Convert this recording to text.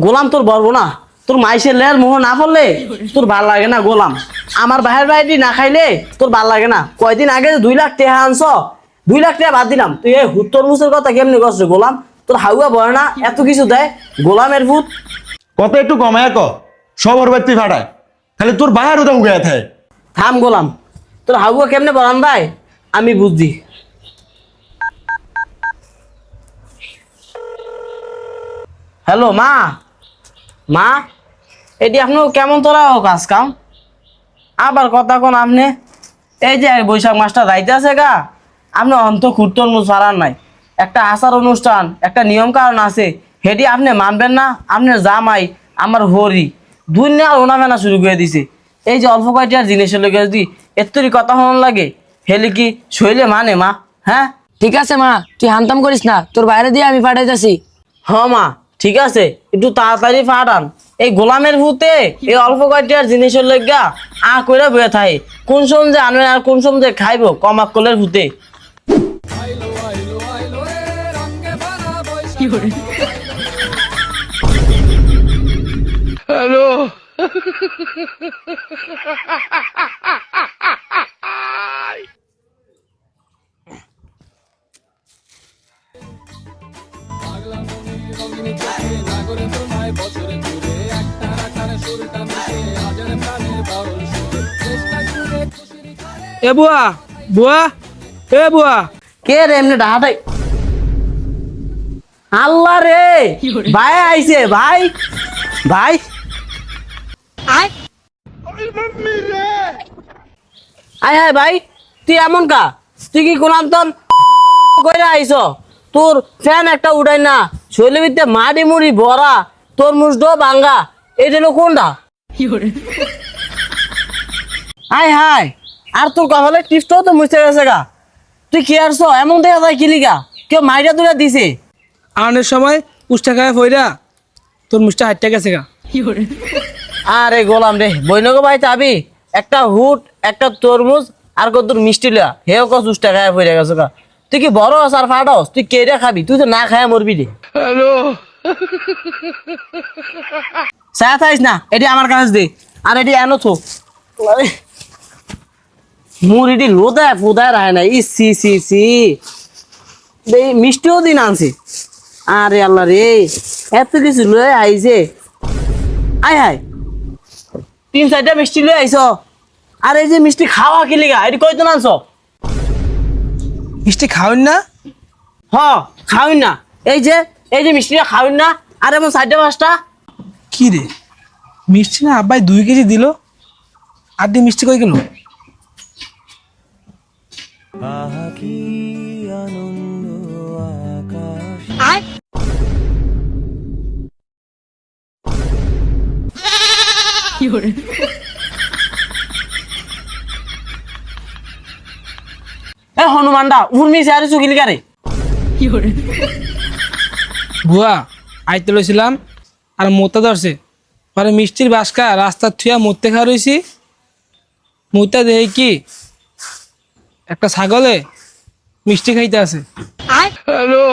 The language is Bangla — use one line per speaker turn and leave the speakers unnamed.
গোলাম তোর বলবো না, তোর মাইসের লের মোহ না পড়লে তোর ভাল লাগে না গোলাম। আমার বাহের বাইরে না খাইলে তোর ভাল লাগে না। কয়দিন আগে 2 লাখ টাকা আনছ, 2 লাখ টাকা বাদ দিলাম, তুই এই হুত্তর মুসের কথা কেমনি করছ গোলাম? তোর হাউয়া বয় না এত কিছু দেয় গোলামের ভূত।
কত একটু কমায় ক, সবর বাড়তি ফাটায়, খালি তোর বাহার উদা উগে থাকে।
থাম গোলাম, তোর হাউয়া কেমনে বলান ভাই আমি বুঝছি। হ্যালো মা, মা এটি আপনি কেমন তোরা কাজ কাম আবার কথা কোন আপনি? এই যে বৈশাখ মাসটা যাইতে আছে গা, আপনি অন্ত খুঁড়তর মুখ ছাড়ার নাই। একটা আচার অনুষ্ঠান, একটা নিয়ম কারণ আছে, হেটি আপনি মানবেন না? আপনার জামাই আমার হরি দুনিয়া ওনামেনা শুরু করে দিছে। এই যে অল্প কয়টার জিনিসের লোক যদি এত্তরি কথা হন লাগে, হেলে কি শৈলে মানে মা? হ্যাঁ
ঠিক আছে মা, তুই হানতাম করিস না, তোর বাইরে দিয়ে আমি পাঠাইতেছি।
হ মা ঠিক আছে, একটু তাড়াতাড়ি ফাটান। এই গোলামের ভূতে এই অল্প কয়টার জিনিসের লেগা কইরা বয়ে থাকে, কোন সময় যে আনবেন আর কোন সময় যে খাইবো কমাকলের ভূতে।
এ বুয়া, বুয়া, এ বুয়া।
কে রে এমনি ডাহাটাই? আল্লাহ রে, ভাই আইছে ভাই, ভাই আয় আয় আয় ভাই, তুই এমন কা? তুই কি গোলাম তন কইরা আইছ? তোর ফ্যান একটা উড়াই না, শৈলের ভিতরে মাটি মুড়ি ভরা, তোর মুসডো ভাঙ্গা, এটা হলো কোনটা? আয় হায়, আর তোর কপালে টিপটাও তো মুছে গেছে গা। তুই কি আরছ এমন দেখা যায় কি লিগা? কেউ মাইরা তুলে দিছে?
আনের সময় উষ্টা খায় ফইরা তোর মুষ্টা হাইটটা গেছে গা।
আরে গোলাম রে, বইনগো ভাই চাবি একটা হুট, একটা তরমুজ আর কত মিষ্টি লিয়া, হেও কস উষ্টা খায় পড়ে গেছে গা। তুই কি বড় হস আর ফাটাস? তুই কেড়ে খাবি? তুই তো না খায় মরবি রে। চা খাইস না, এটি আমার কাছে দে, আর এটি এনো থো। মুর এটি লোদায় ফোদায় রায় না, ই সি সি সি, এই মিষ্টিও দিন আনছে। আরে আল্লাহ রে, এত কিছু লয়ে আইছে। আয় হায়, 3-4টা মিষ্টি লয়ে আইছ, আর এই যে মিষ্টি খাওয়া কি লিগা? এটি কইতো না আনছ?
মিষ্টি খাওয়েন না?
হ খাওয়াই না, এই যে মিষ্টিটা খাওয়াই না, আর এমন 4টা-5টা।
কি রে, মিষ্টি না আব্বাই 2 কেজি দিল, আর দিয়ে মিষ্টি কই গেল?
এ হনুমানদা উর্মি আর চুকিল গারে।
বুয়া আইতে লইছিলাম আর মোতা ধরছে, পরে মিষ্টির বাসকা রাস্তার থুয়া মরতে খাওয়া রয়েছি। মুতা দেখি কি একটা ছাগলে মিষ্টি খাইতে আছে। হ্যালো।